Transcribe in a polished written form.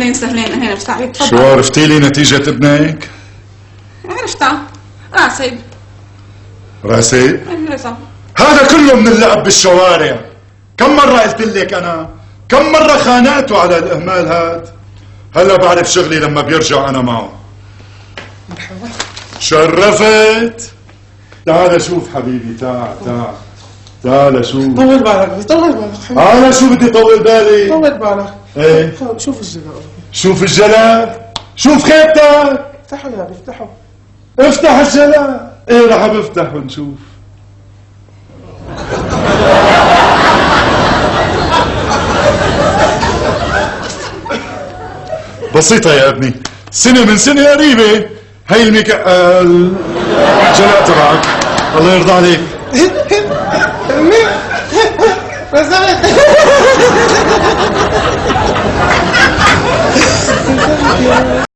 اهلين سهلين اهلين ابو سعيد تفضل. شو عرفتي لي نتيجة ابنك؟ عرفتها راسب. راسب؟ رزق. هذا كله من اللعب بالشوارع. كم مرة قلت لك انا؟ كم مرة خانقته على الاهمال هاد؟ هلا بعرف شغلي لما بيرجع انا معه. مرحبا. شرفت. تعال شوف حبيبي، تعال شوف. طول بالك حبيبي. انا شو بدي طول بالي؟ طول بالك. ايه شوف الجلاب. شوف الجلاب، شوف خيبتك. افتحوا يا ابي افتحوا. افتح الجلاب. ايه رح بفتح ونشوف. بسيطة يا ابني، سنة من سنة قريبة هي الجلاء تبعك. الله يرضى عليك. رزقت.